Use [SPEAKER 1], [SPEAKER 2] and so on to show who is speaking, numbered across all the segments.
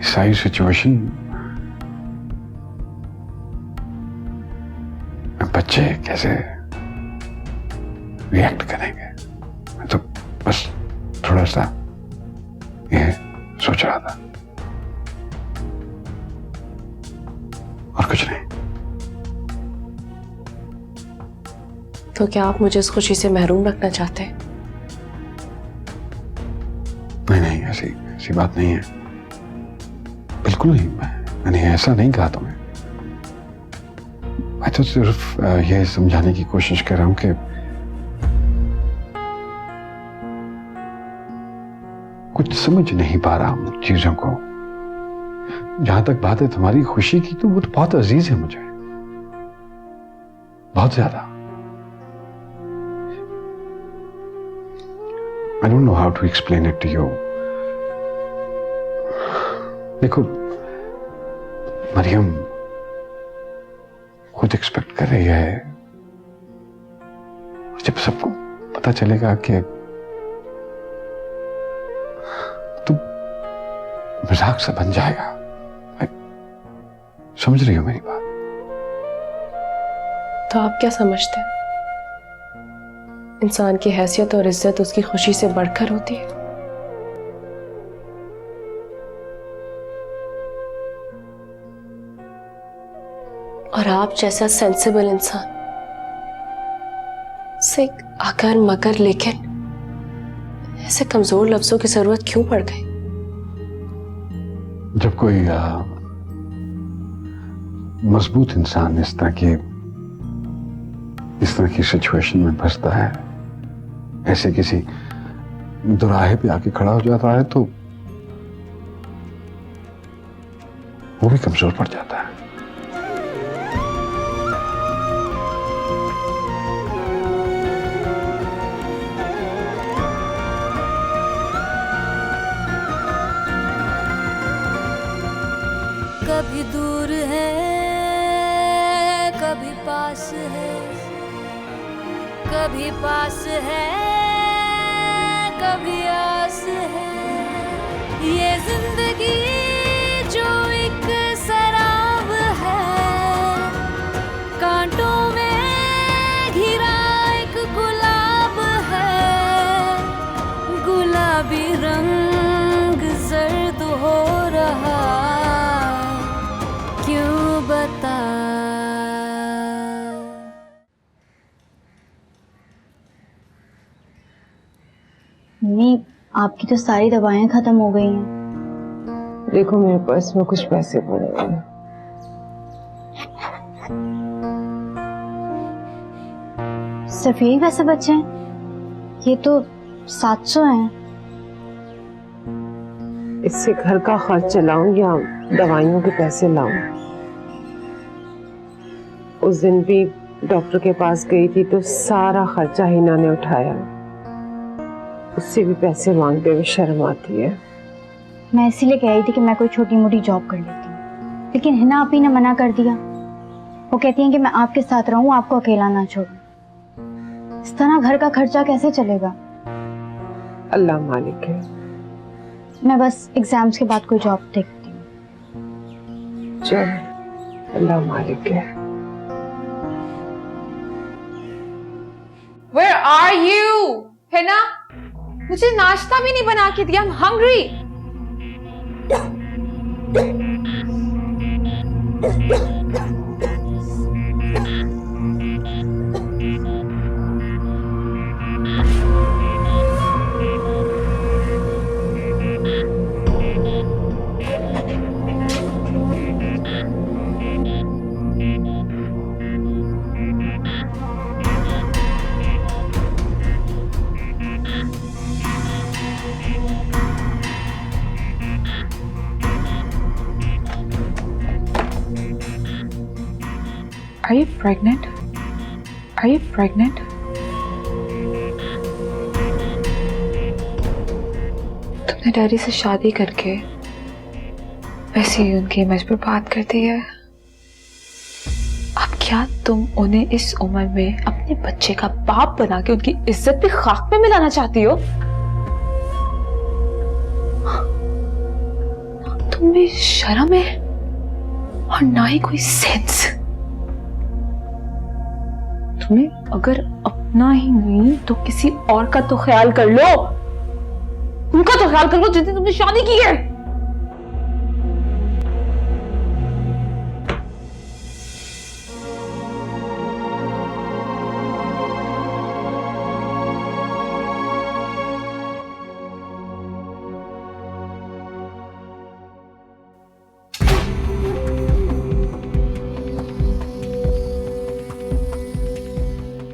[SPEAKER 1] सारी सिचुएशन बच्चे कैसे रिएक्ट करेंगे, मैं तो बस थोड़ा सा ये सोच रहा था और कुछ नहीं।
[SPEAKER 2] तो क्या आप मुझे इस खुशी से महरूम रखना चाहते हैं?
[SPEAKER 1] नहीं, ऐसी बात नहीं है, बिल्कुल नहीं। मैंने ऐसा नहीं कहा तुम्हें। मैं तो सिर्फ ये समझाने की कोशिश कर रहा हूं कि कुछ समझ नहीं पा रहा हूं चीजों को। जहां तक बात है तुम्हारी खुशी की, तो वो तो बहुत अजीज है मुझे, बहुत ज्यादा। I don't know how to explain it to you. देखो, मरियम खुद एक्सपेक्ट कर रही है, जब सबको पता चलेगा कि तुम मजाक सा बन जाएगा। समझ रही हो मेरी बात?
[SPEAKER 2] तो आप क्या समझते हैं? इंसान की हैसियत और इज्जत उसकी खुशी से बढ़कर होती है। और आप जैसा सेंसिबल इंसान से अगर मगर लेकिन ऐसे कमजोर लफ्जों की जरूरत क्यों पड़ गई?
[SPEAKER 1] जब कोई मजबूत इंसान इस तरह की सिचुएशन में फंसता है, ऐसे किसी दुराहे पे आके खड़ा हो जाता है, तो वो भी कमजोर पड़ जाता है।
[SPEAKER 3] कभी दूर है, कभी पास है, कभी पास है, कभी आस है। ये जिंदगी जो एक शराब है, कांटों में घिरा एक गुलाब है। गुलाबी रंग जर्द हो रहा, क्यों बता।
[SPEAKER 4] मम्मी, आपकी तो सारी दवाएं खत्म हो गई हैं।
[SPEAKER 5] देखो, मेरे पर्स में कुछ पैसे पड़े हैं।
[SPEAKER 4] सिर्फ यही पैसे बचे हैं? ये तो 700 हैं।
[SPEAKER 5] इससे घर का खर्च चलाऊं या दवाइयों के पैसे लाऊं? उस दिन भी डॉक्टर के पास गई थी तो सारा खर्चा हिना ने उठाया। उससे भी पैसे मांगते हुए शर्म आती है।
[SPEAKER 4] मैं इसीलिए कह रही थी कि मैं कोई छोटी मोटी जॉब कर लेती हूँ, लेकिन हिना आपी ने मना कर दिया। वो कहती हैं कि मैं आपके साथ रहूं, आपको अकेला ना छोड़ूं। इस तरह घर का खर्चा कैसे चलेगा?
[SPEAKER 5] अल्लाह मालिक है।
[SPEAKER 4] मैं बस एग्जाम्स के बाद कोई जॉब देखती हूँ।
[SPEAKER 5] चल, अल्लाह मालिक है।
[SPEAKER 6] Where are you? हिना, मुझे नाश्ता भी नहीं बना के दिया। I'm hungry.
[SPEAKER 7] Are you pregnant? Are you pregnant? तुमने डैडी से शादी करके वैसे ही उनकी इमेज पर बात कर दी है। अब क्या तुम उन्हें इस उम्र में अपने बच्चे का बाप बना के उनकी इज्जत भी खाक में मिलाना चाहती हो? तुम
[SPEAKER 2] तुम्हें शर्म है और ना ही कोई सेंस। तुम्हें अगर अपना ही नहीं तो किसी और का तो ख्याल कर लो। उनका तो ख्याल कर लो जिसने तुमने शादी की है।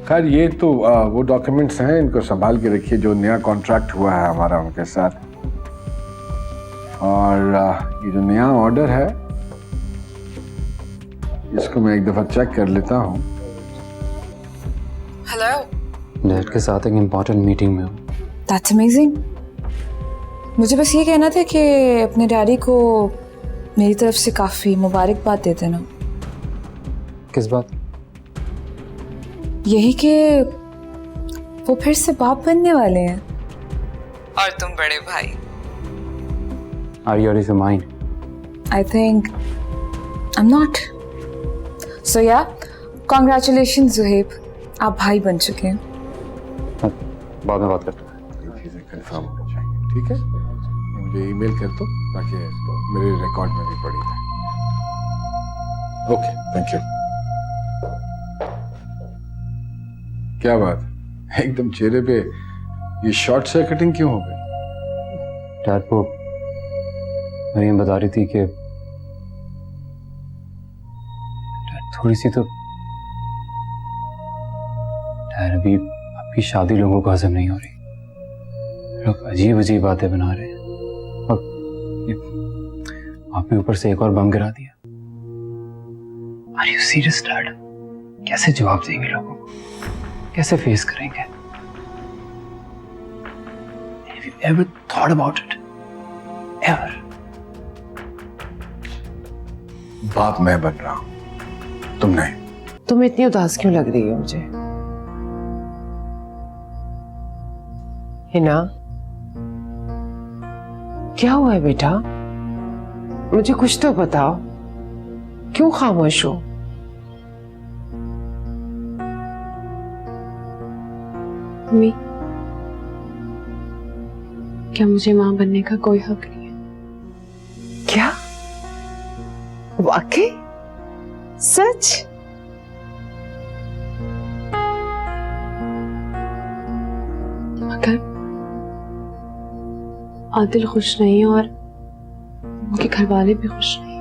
[SPEAKER 1] खैर ये तो वो डॉक्यूमेंट्स हैं, इनको संभाल के रखिए, जो नया कॉन्ट्रैक्ट हुआ है हमारा उनके साथ। और ये जो नया ऑर्डर है इसको मैं एक दफा चेक कर लेता हूँ।
[SPEAKER 7] हेलो,
[SPEAKER 8] डैड के साथ एक इम्पोर्टेंट मीटिंग में हूँ।
[SPEAKER 7] That's amazing. मुझे बस ये कहना था कि अपने डैडी को मेरी तरफ से काफ़ी मुबारकबाद दे देना।
[SPEAKER 8] किस बात?
[SPEAKER 7] यही कि वो फिर से बाप बनने वाले हैं। और तुम बड़े भाई।
[SPEAKER 8] Are you ready for mine?
[SPEAKER 7] I think I am not. So yeah, congratulations Zuheb, आप भाई बन चुके हैं।
[SPEAKER 8] बाद में बात करते हैं।
[SPEAKER 1] ये चीजें कंफर्म होनी चाहिए, ठीक है? मुझे ईमेल कर दो ताकि मेरे रिकॉर्ड में भी पड़ी रहे। Okay, thank you. क्या बात, एकदम चेहरे पे ये शॉर्ट सर्किटिंग क्यों हो गई?
[SPEAKER 8] डैड को मरियम बता रही थी कि डैड थोड़ी सी तो डैड अभी आपकी शादी लोगों को हजम नहीं हो रही। लोग अजीब अजीब बातें बना रहे हैं और आपने ऊपर से एक और बम गिरा दिया। Are you serious dad? कैसे जवाब देंगे लोगों को? कैसे फेस करेंगे? Have you ever thought about it? Ever?
[SPEAKER 1] बाप मैं बन रहा हूं, तुम नहीं।
[SPEAKER 5] तुम इतनी उदास क्यों लग रही हो मुझे? हिना, क्या हुआ है बेटा? मुझे कुछ तो बताओ, क्यों खामोश हो?
[SPEAKER 2] मम्मी, क्या मुझे मां बनने का कोई हक नहीं है?
[SPEAKER 5] क्या? वाकई? सच?
[SPEAKER 2] मगर आदिल खुश नहीं है और उनके घर वाले भी खुश नहीं।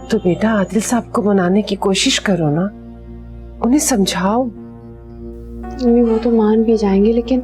[SPEAKER 5] तो बेटा आदिल साहब को मनाने की कोशिश करो ना, उन्हें समझाओ।
[SPEAKER 2] मम्मी वो तो मान भी जाएंगे, लेकिन